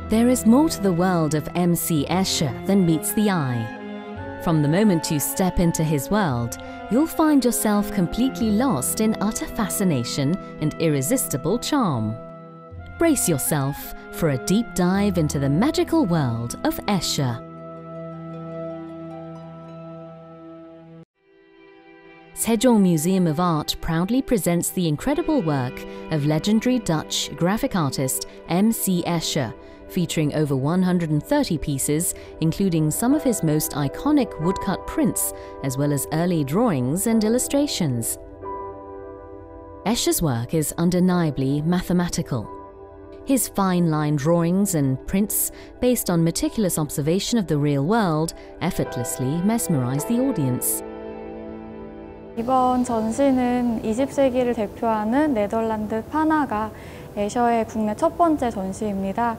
There is more to the world of M.C. Escher than meets the eye. From the moment you step into his world, you'll find yourself completely lost in utter fascination and irresistible charm. Brace yourself for a deep dive into the magical world of Escher. Sejong Museum of Art proudly presents the incredible work of legendary Dutch graphic artist M.C. Escher, featuring over 130 pieces, including some of his most iconic woodcut prints, as well as early drawings and illustrations. Escher's work is undeniably mathematical. His fine-line drawings and prints, based on meticulous observation of the real world, effortlessly mesmerize the audience. 이번 전시는 20세기를 대표하는 네덜란드 판화가 애셔의 국내 첫 번째 전시입니다.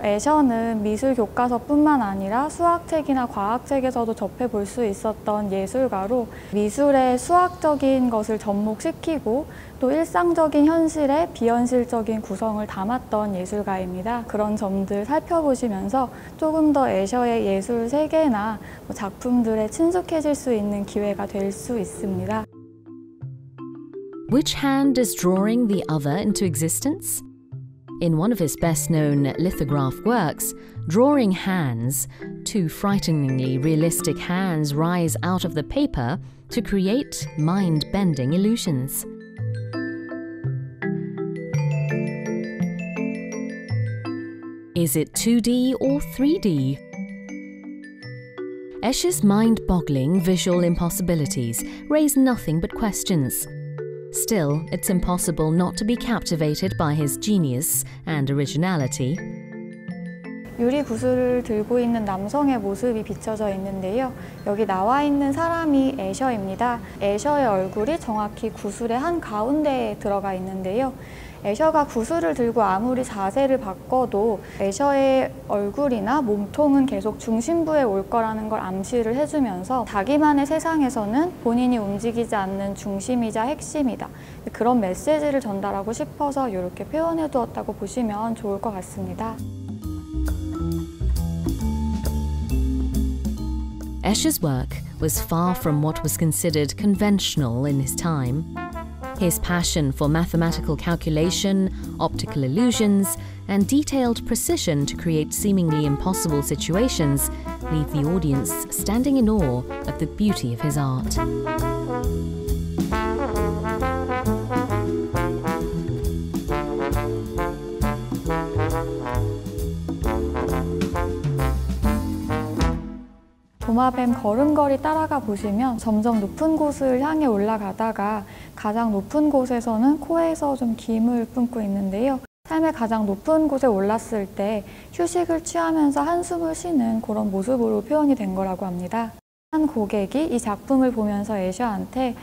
애셔는 미술 교과서뿐만 아니라 수학책이나 과학책에서도 접해볼 수 있었던 예술가로 미술의 수학적인 것을 접목시키고 또 일상적인 현실에 비현실적인 구성을 담았던 예술가입니다. 그런 점들 살펴보시면서 조금 더 애셔의 예술 세계나 작품들에 친숙해질 수 있는 기회가 될 수 있습니다. Which hand is drawing the other into existence? In one of his best-known lithograph works, Drawing Hands, two frighteningly realistic hands rise out of the paper to create mind-bending illusions. Is it 2D or 3D? Escher's mind-boggling visual impossibilities raise nothing but questions. Still, it's impossible not to be captivated by his genius and originality. 유리 구슬을 들고 있는 남성의 모습이 비춰져 있는데요. 여기 나와 있는 사람이 애셔입니다. 애셔의 얼굴이 정확히 구슬의 한가운데에 들어가 있는데요. 애셔가 구슬을 들고 아무리 자세를 바꿔도 애셔의 얼굴이나 몸통은 계속 중심부에 올 거라는 걸 암시를 해주면서 자기만의 세상에서는 본인이 움직이지 않는 중심이자 핵심이다. 그런 메시지를 전달하고 싶어서 이렇게 표현해 두었다고 보시면 좋을 것 같습니다. Escher's work was far from what was considered conventional in his time. His passion for mathematical calculation, optical illusions, and detailed precision to create seemingly impossible situations leave the audience standing in awe of the beauty of his art. 도마뱀 걸음걸이 따라가 보시면 점점 높은 곳을 향해 올라가다가 가장 높은 곳에서는 코에서 좀 김을 뿜고 있는데요. 삶의 가장 높은 곳에 올랐을 때 휴식을 취하면서 한숨을 쉬는 그런 모습으로 표현이 된 거라고 합니다. 한 고객이 이 작품을 보면서 애셔한테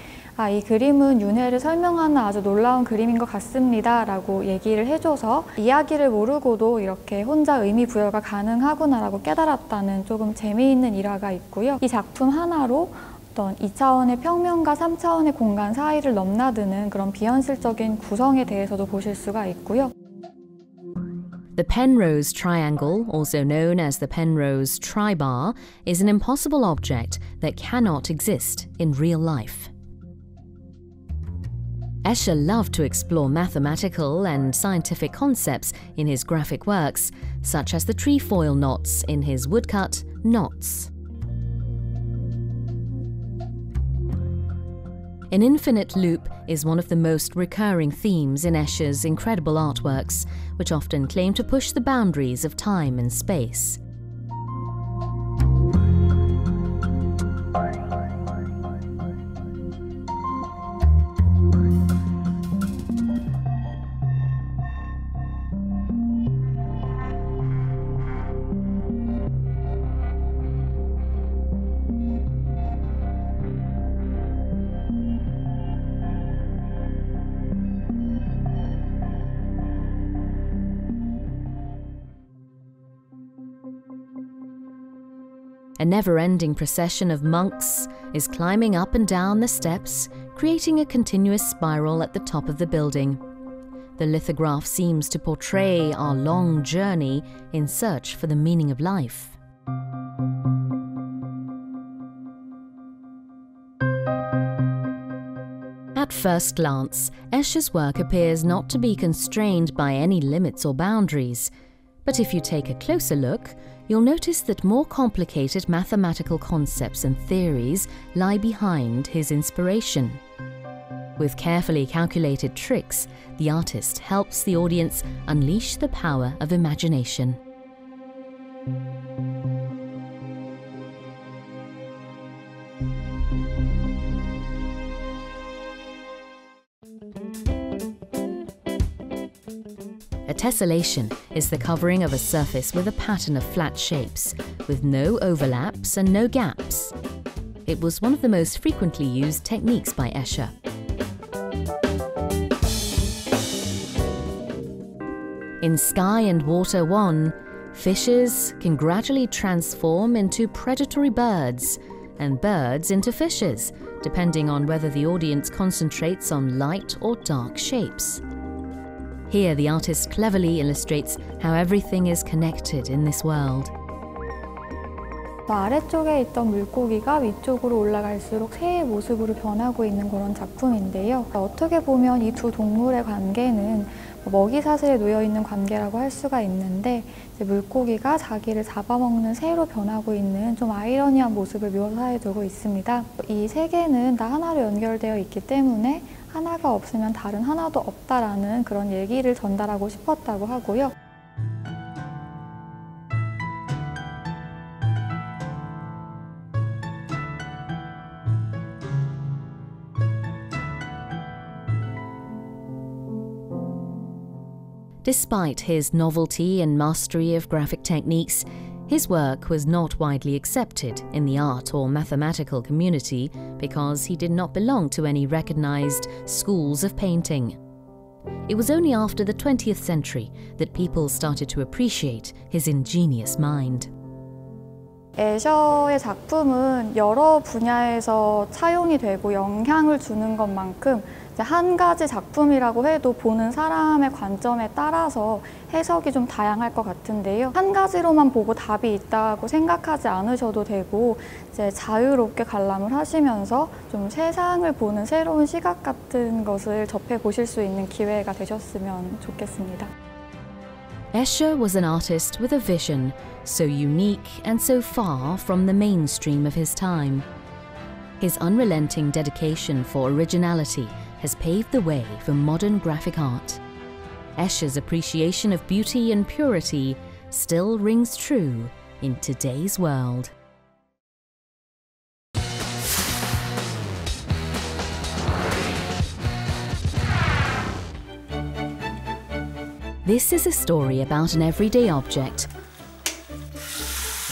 이 그림은 윤회를 설명하는 아주 놀라운 그림인 것 같습니다 라고 얘기를 해줘서 이야기를 모르고도 이렇게 혼자 의미 부여가 가능하구나 라고 깨달았다는 조금 재미있는 일화가 있고요. 이 작품 하나로 어떤 2차원의 평면과 3차원의 공간 사이를 넘나드는 그런 비현실적인 구성에 대해서도 보실 수가 있고요. The Penrose Triangle, also known as the Penrose Tribar, is an impossible object that cannot exist in real life. Escher loved to explore mathematical and scientific concepts in his graphic works, such as the trefoil knots in his woodcut Knots. An infinite loop is one of the most recurring themes in Escher's incredible artworks, which often claim to push the boundaries of time and space. A never-ending procession of monks is climbing up and down the steps, creating a continuous spiral at the top of the building. The lithograph seems to portray our long journey in search for the meaning of life. At first glance, Escher's work appears not to be constrained by any limits or boundaries. But if you take a closer look, you'll notice that more complicated mathematical concepts and theories lie behind his inspiration. With carefully calculated tricks, the artist helps the audience unleash the power of imagination. A tessellation is the covering of a surface with a pattern of flat shapes, with no overlaps and no gaps. It was one of the most frequently used techniques by Escher. In Sky and Water 1, fishes can gradually transform into predatory birds, and birds into fishes, depending on whether the audience concentrates on light or dark shapes. Here, the artist cleverly illustrates how everything is connected in this world. 아래쪽에 있던 물고기가 위쪽으로 올라갈수록 새의 모습으로 변하고 있는 그런 작품인데요. 어떻게 보면 이 두 동물의 관계는 먹이 사슬에 놓여 있는 관계라고 할 수가 있는데, 이제 물고기가 자기를 잡아먹는 새로 변하고 있는 좀 아이러니한 모습을 묘사해두고 있습니다. 이 세 개는 다 하나로 연결되어 있기 때문에 하나가 없으면 다른 하나도 없다라는 그런 얘기를 전달하고 싶었다고 하고요. Despite his novelty and mastery of graphic techniques, his work was not widely accepted in the art or mathematical community because he did not belong to any recognized schools of painting. It was only after the 20th century that people started to appreciate his ingenious mind. 애셔의 작품은 여러 분야에서 차용이 되고 영향을 주는 것만큼 한 가지 작품이라고 해도 보는 사람의 관점에 따라서 해석이 좀 다양할 것 같은데요. 한 가지로만 보고 답이 있다고 생각하지 않으셔도 되고, 이제 자유롭게 관람을 하시면서 좀 세상을 보는 새로운 시각 같은 것을 접해 보실 수 있는 기회가 되셨으면 좋겠습니다. Escher was an artist with a vision so unique and so far from the mainstream of his time. His unrelenting dedication for originality has paved the way for modern graphic art. Escher's appreciation of beauty and purity still rings true in today's world. This is a story about an everyday object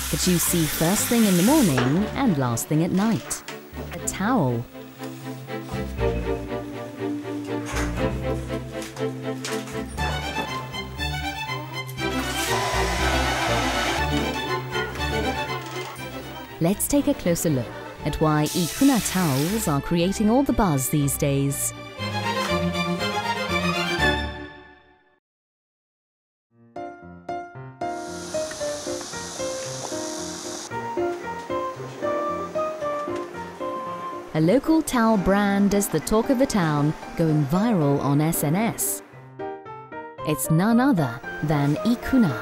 that you see first thing in the morning and last thing at night. A towel. Let's take a closer look at why Ikuna towels are creating all the buzz these days. A local towel brand is the talk of the town, going viral on SNS. It's none other than Ikuna.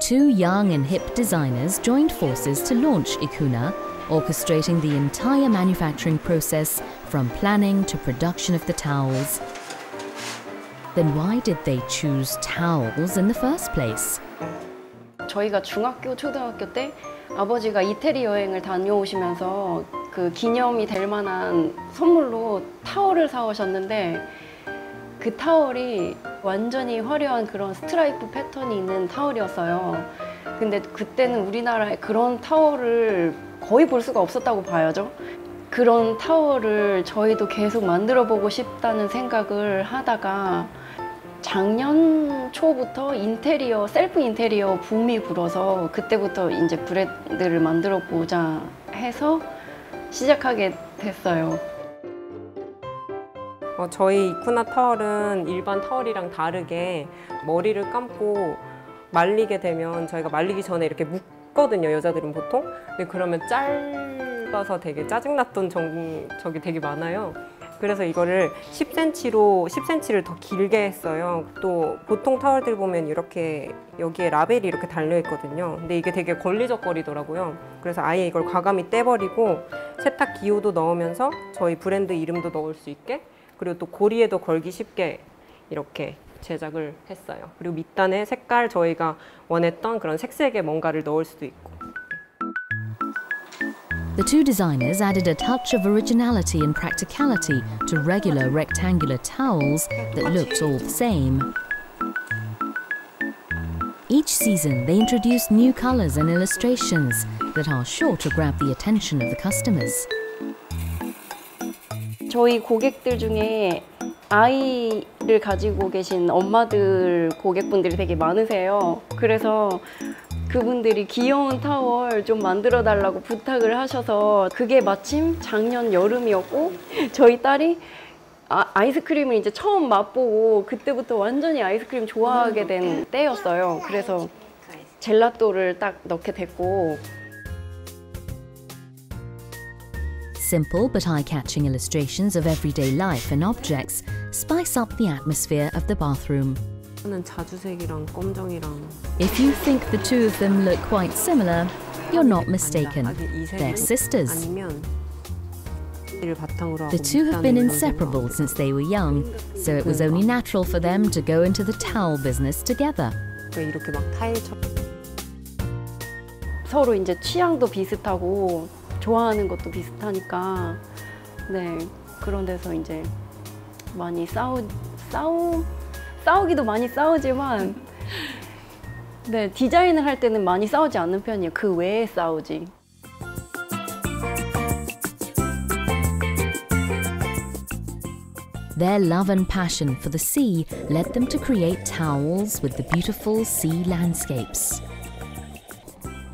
Two young and hip designers joined forces to launch Ikuna, orchestrating the entire manufacturing process from planning to production of the towels. Then why did they choose towels in the first place? 저희가 중학교, 초등학교 때 아버지가 이태리 여행을 다녀오시면서 그 기념이 될 만한 선물로 타월을 사오셨는데, 그 타월이 완전히 화려한 그런 스트라이프 패턴이 있는 타월이었어요. 근데 그때는 우리나라에 그런 타월을 거의 볼 수가 없었다고 봐야죠. 그런 타월을 저희도 계속 만들어 보고 싶다는 생각을 하다가 작년 초부터 인테리어, 셀프 인테리어 붐이 불어서 그때부터 이제 브랜드를 만들어 보자 해서 시작하게 됐어요. 저희 이쿠나 타월은 일반 타월이랑 다르게 머리를 감고 말리게 되면 저희가 말리기 전에 이렇게 묶거든요, 여자들은 보통. 근데 그러면 짧아서 되게 짜증났던 적이 되게 많아요. 그래서 이거를 10cm를 더 길게 했어요. 또 보통 타월들 보면 이렇게 여기에 라벨이 이렇게 달려 있거든요. 근데 이게 되게 걸리적거리더라고요. 그래서 아예 이걸 과감히 떼버리고 세탁 기호도 넣으면서 저희 브랜드 이름도 넣을 수 있게, 그리고 또 고리에도 걸기 쉽게 이렇게 제작을 했어요. 그리고 밑단에 색깔 저희가 원했던 그런 색색의 뭔가를 넣을 수도 있고. The two designers added a touch of originality and practicality to regular rectangular towels that looked all the same. Each season, they introduced new colors and illustrations that are sure to grab the attention of the customers. 저희 고객들 중에 아이를 가지고 계신 엄마들 고객분들이 되게 많으세요. 그래서 그분들이 귀여운 타월 좀 만들어 달라고 부탁을 하셔서, 그게 마침 작년 여름이었고 저희 딸이 아이스크림을 이제 처음 맛보고 그때부터 완전히 아이스크림 좋아하게 된 때였어요. 그래서 젤라또를 딱 넣게 됐고. Simple but eye-catching illustrations of everyday life and objects spice up the atmosphere of the bathroom. 저는 자주색이랑 검정이랑. If you think the two of them look quite similar, you're not mistaken. They're sisters. The two have been inseparable since they were young, so it was only natural for them to go into the towel business together. 이렇게 막 타일처럼. 서로 이제 취향도 비슷하고 좋아하는 것도 비슷하니까, 네, 그런 데서 이제 많이 싸우기도 많이 싸우지만, 네, 디자인을 할 때는 많이 싸우지 않는 편이에요. 그 외에 싸우지. Their love and passion for the sea led them to create towels with the beautiful sea landscapes.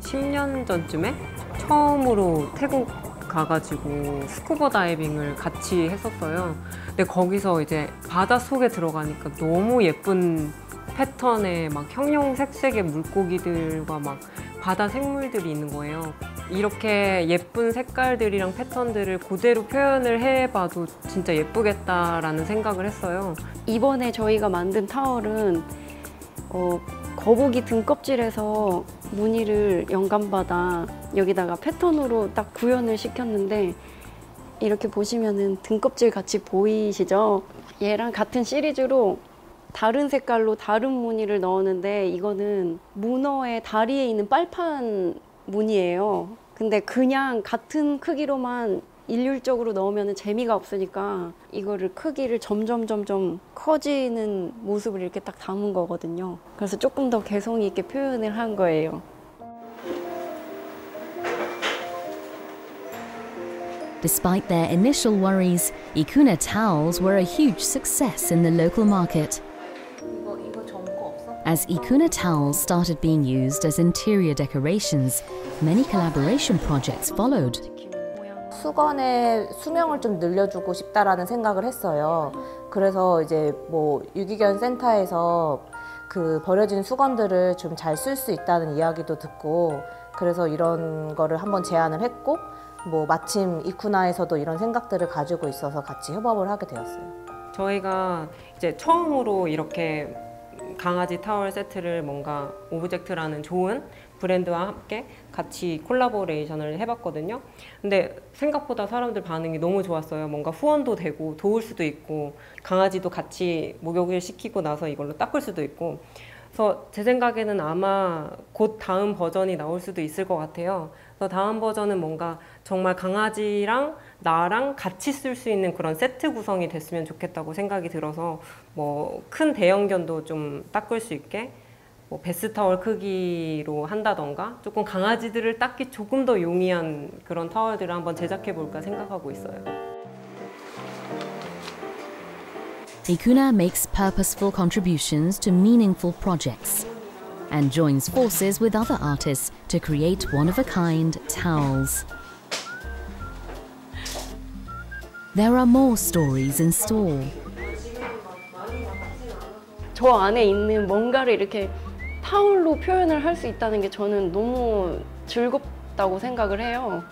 10년 전쯤에 처음으로 태국 가가지고 스쿠버 다이빙을 같이 했었어요. 근데 거기서 이제 바다 속에 들어가니까 너무 예쁜 패턴의 막 형형색색의 물고기들과 막 바다 생물들이 있는 거예요. 이렇게 예쁜 색깔들이랑 패턴들을 그대로 표현을 해봐도 진짜 예쁘겠다라는 생각을 했어요. 이번에 저희가 만든 타월은 거북이 등껍질에서 무늬를 영감받아 여기다가 패턴으로 딱 구현을 시켰는데, 이렇게 보시면은 등껍질 같이 보이시죠? 얘랑 같은 시리즈로 다른 색깔로 다른 무늬를 넣었는데, 이거는 문어의 다리에 있는 빨판 무늬예요. 근데 그냥 같은 크기로만 일률적으로 넣으면 재미가 없으니까 이거를 크기를 점점 커지는 모습을 이렇게 딱 담은 거거든요. 그래서 조금 더 개성 있게 표현을 한 거예요. Despite their initial worries, Ikuna towels were a huge success in the local market. As Ikuna towels started being used as interior decorations, many collaboration projects followed. 수건의 수명을 좀 늘려주고 싶다라는 생각을 했어요. 그래서 이제 뭐 유기견 센터에서 그 버려진 수건들을 좀 잘 쓸 수 있다는 이야기도 듣고, 그래서 이런 거를 한번 제안을 했고, 뭐 마침 이쿠나에서도 이런 생각들을 가지고 있어서 같이 협업을 하게 되었어요. 저희가 이제 처음으로 이렇게 강아지 타월 세트를 뭔가 오브젝트라는 좋은 브랜드와 함께 같이 콜라보레이션을 해봤거든요. 근데 생각보다 사람들 반응이 너무 좋았어요. 뭔가 후원도 되고 도울 수도 있고, 강아지도 같이 목욕을 시키고 나서 이걸로 닦을 수도 있고, 그래서 제 생각에는 아마 곧 다음 버전이 나올 수도 있을 것 같아요. 그래서 다음 버전은 뭔가 정말 강아지랑 나랑 같이 쓸 수 있는 그런 세트 구성이 됐으면 좋겠다고 생각이 들어서, 뭐 큰 대형견도 좀 닦을 수 있게 뭐 베스타월 크기로 한다던가, 조금 강아지들을 닦기 조금 더 용이한 그런 타월들을 한번 제작해 볼까 생각하고 있어요. Ikuna makes purposeful contributions to meaningful projects and joins forces with other artists to create one-of-a-kind towels. There are more stories in store. 저 안에 있는 뭔가를 이렇게 타올로 표현을 할 수 있다는 게 저는 너무 즐겁다고 생각을 해요.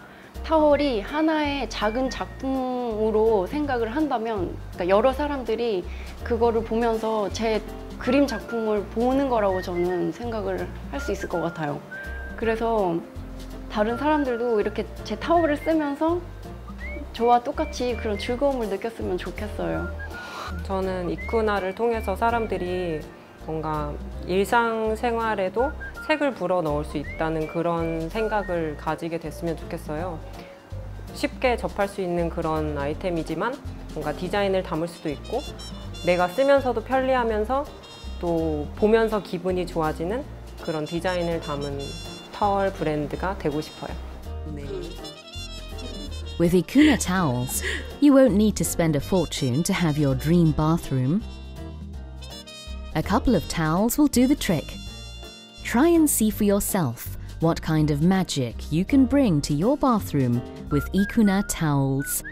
타월이 하나의 작은 작품으로 생각을 한다면, 그러니까 여러 사람들이 그거를 보면서 제 그림 작품을 보는 거라고 저는 생각을 할 수 있을 것 같아요. 그래서 다른 사람들도 이렇게 제 타월을 쓰면서 저와 똑같이 그런 즐거움을 느꼈으면 좋겠어요. 저는 이쿠나를 통해서 사람들이 뭔가 일상생활에도 색을 불어 넣을 수 있다는 그런 생각을 가지게 됐으면 좋겠어요. 쉽게 접할 수 있는 그런 아이템이지만 뭔가 디자인을 담을 수도 있고 내가 쓰면서도 편리하면서 또 보면서 기분이 좋아지는 그런 디자인을 담은 타월 브랜드가 되고 싶어요. With Ikuna towels, you won't need to spend a fortune to have your dream bathroom. A couple of towels will do the trick. Try and see for yourself what kind of magic you can bring to your bathroom with Ikuna towels.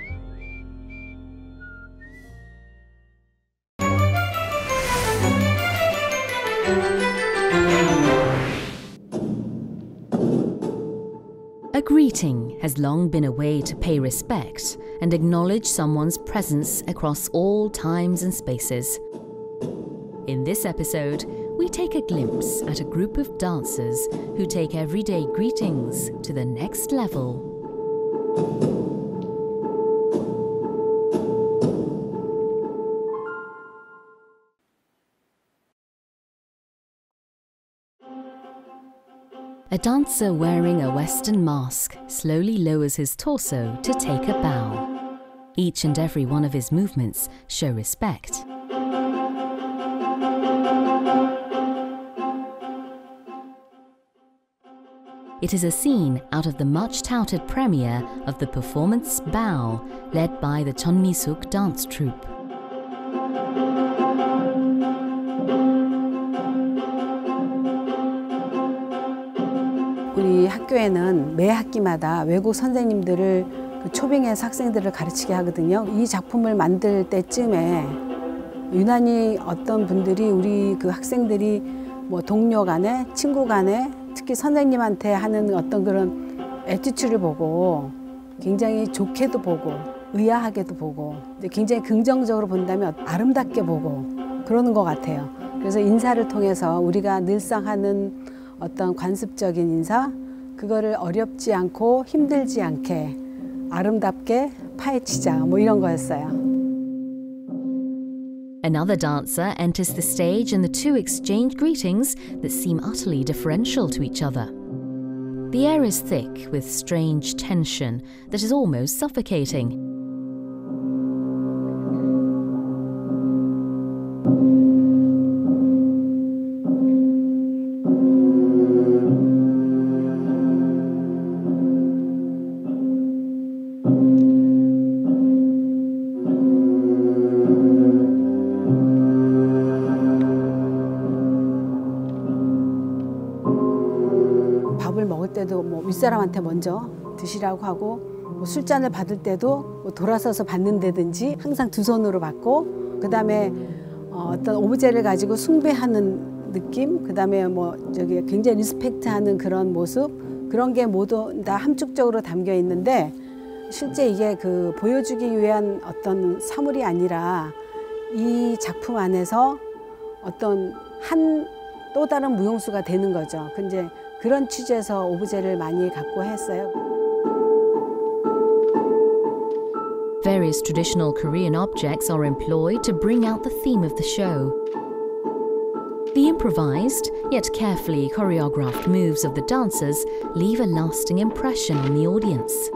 A greeting has long been a way to pay respect and acknowledge someone's presence across all times and spaces. In this episode, we take a glimpse at a group of dancers who take everyday greetings to the next level. A dancer wearing a Western mask slowly lowers his torso to take a bow. Each and every one of his movements show respect. It is a scene out of the much-touted premiere of the performance Bow, led by the Chonmisuk dance troupe. 우리 학교에는 매 학기마다 외국 선생님들을 초빙해서 학생들을 가르치게 하거든요. 이 작품을 만들 때쯤에 유난히 어떤 분들이 우리 그 학생들이 뭐 동료 간에, 친구 간에, 특히 선생님한테 하는 어떤 그런 애티튜드를 보고 굉장히 좋게도 보고 의아하게도 보고 굉장히 긍정적으로 본다면 아름답게 보고 그러는 것 같아요. 그래서 인사를 통해서 우리가 늘상 하는 어떤 관습적인 인사, 그거를 어렵지 않고 힘들지 않게 아름답게 파헤치자, 뭐 이런 거였어요. Another dancer enters the stage and the two exchange greetings that seem utterly differential to each other. The air is thick with strange tension that is almost suffocating. 밥을 먹을 때도 뭐 윗사람한테 먼저 드시라고 하고 뭐 술잔을 받을 때도 뭐 돌아서서 받는다든지 항상 두 손으로 받고 그다음에 어떤 오브제를 가지고 숭배하는 느낌 그다음에 뭐 저기 굉장히 리스펙트하는 그런 모습 그런 게 모두 다 함축적으로 담겨 있는데 실제 이게 그 보여주기 위한 어떤 사물이 아니라 이 작품 안에서 어떤 한 또 다른 무용수가 되는 거죠. 근데 그런 취지에서 오브제를 많이 갖고 했어요. Various traditional Korean objects are employed to bring out the theme of the show. The improvised, yet carefully choreographed moves of the dancers leave a lasting impression on the audience.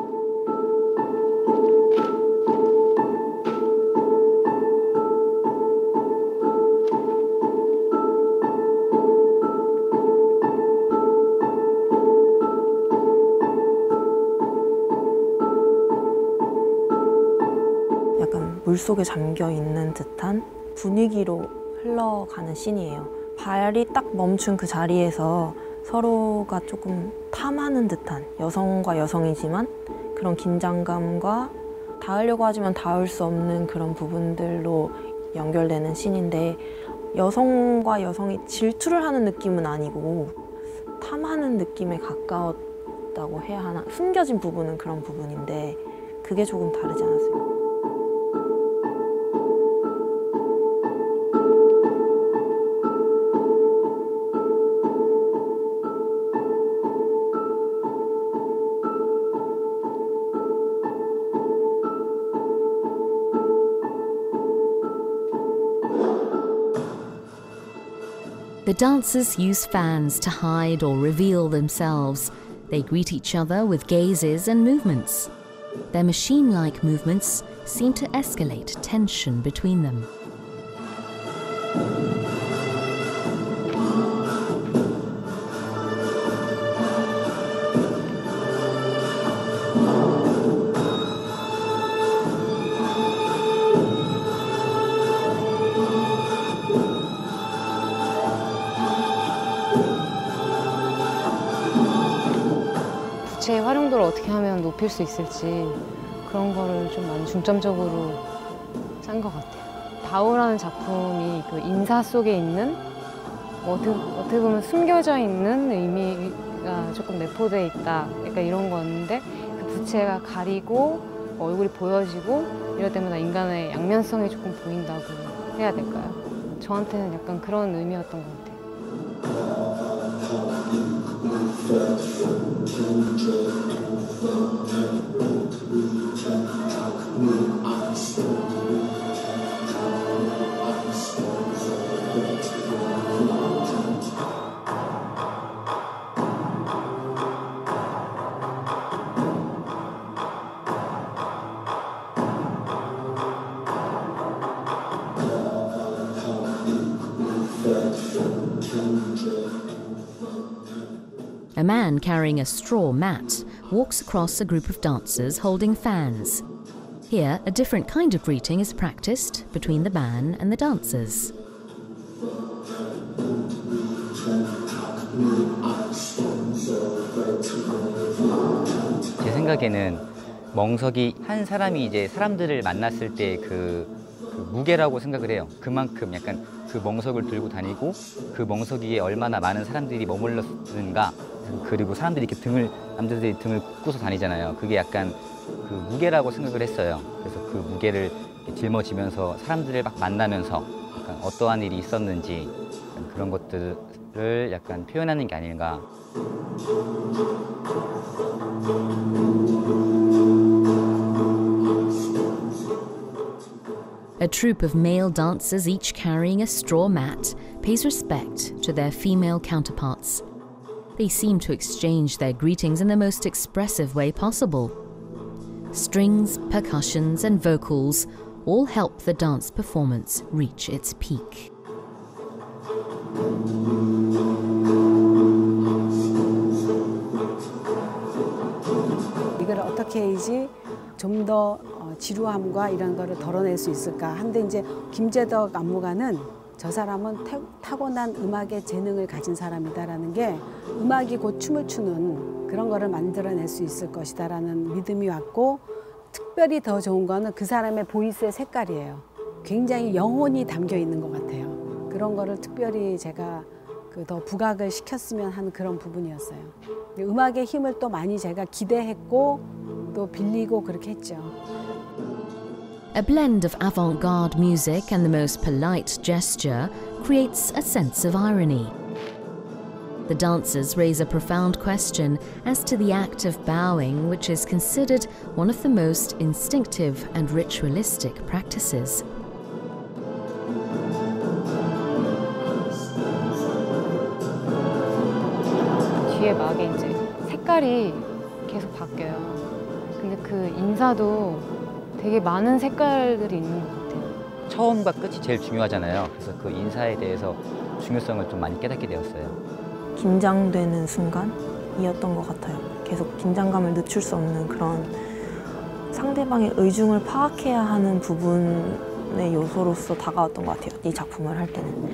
약간 물속에 잠겨 있는 듯한 분위기로 흘러가는 씬이에요. 발이 딱 멈춘 그 자리에서 서로가 조금 탐하는 듯한 여성과 여성이지만 그런 긴장감과 닿으려고 하지만 닿을 수 없는 그런 부분들로 연결되는 씬인데 여성과 여성이 질투를 하는 느낌은 아니고 탐하는 느낌에 가까웠다고 해야 하나? 숨겨진 부분은 그런 부분인데 그게 조금 다르지 않았어요? The dancers use fans to hide or reveal themselves. They greet each other with gazes and movements. Their machine-like movements seem to escalate tension between them. 부채의 활용도를 어떻게 하면 높일 수 있을지 그런 거를 좀 많이 중점적으로 짠 것 같아요. 바오라는 작품이 그 인사 속에 있는 어떻게 보면 숨겨져 있는 의미가 조금 내포되어 있다. 약간 이런 거였는데 그 부채가 가리고 얼굴이 보여지고 이럴 때마다 인간의 양면성이 조금 보인다고 해야 될까요? 저한테는 약간 그런 의미였던 것 같아요. A man carrying a straw mat walks across a group of dancers holding fans. Here, a different kind of greeting is practiced between the man and the dancers. 제 생각에는 멍석이 한 사람이 이제 사람들을 만났을 때 그 무게라고 생각을 해요. 그만큼 약간 그 멍석을 들고 다니고 그 멍석 위에 얼마나 많은 사람들이 머물렀는가, 그리고 사람들이 이렇게 남자들이 등을 굽고서 다니잖아요. 그게 약간 그 무게라고 생각을 했어요. 그래서 그 무게를 짊어지면서 사람들을 막 만나면서 약간 어떠한 일이 있었는지 그런 것들을 약간 표현하는 게 아닌가. A troupe of male dancers, each carrying a straw mat, pays respect to their female counterparts. They seem to exchange their greetings in the most expressive way possible. Strings, percussions, and vocals all help the dance performance reach its peak. 이걸 어떻게 해야지 좀 더 지루함과 이런 거를 덜어낼 수 있을까 한데, 이제 김재덕 안무가는 저 사람은 타고난 음악의 재능을 가진 사람이다라는 게, 음악이 곧 춤을 추는 그런 거를 만들어낼 수 있을 것이다라는 믿음이 왔고, 특별히 더 좋은 거는 그 사람의 보이스의 색깔이에요. 굉장히 영혼이 담겨 있는 것 같아요. 그런 거를 특별히 제가 더 부각을 시켰으면 하는 그런 부분이었어요. 음악의 힘을 또 많이 제가 기대했고 또 빌리고 그렇게 했죠. A blend of avant-garde music and the most polite gesture creates a sense of irony. The dancers raise a profound question as to the act of bowing, which is considered one of the most instinctive and ritualistic practices. 뒤에 막에 이제 색깔이 계속 바뀌어요. 근데 그 인사도 되게 많은 색깔들이 있는 것 같아요. 처음과 끝이 제일 중요하잖아요. 그래서 그 인사에 대해서 중요성을 좀 많이 깨닫게 되었어요. 긴장되는 순간이었던 것 같아요. 계속 긴장감을 늦출 수 없는 그런 상대방의 의중을 파악해야 하는 부분의 요소로서 다가왔던 것 같아요. 이 작품을 할 때는.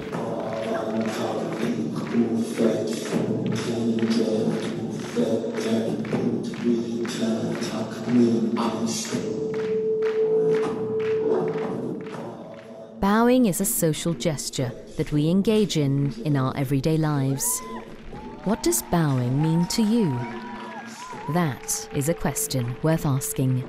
Bowing is a social gesture that we engage in our everyday lives. What does bowing mean to you? That is a question worth asking.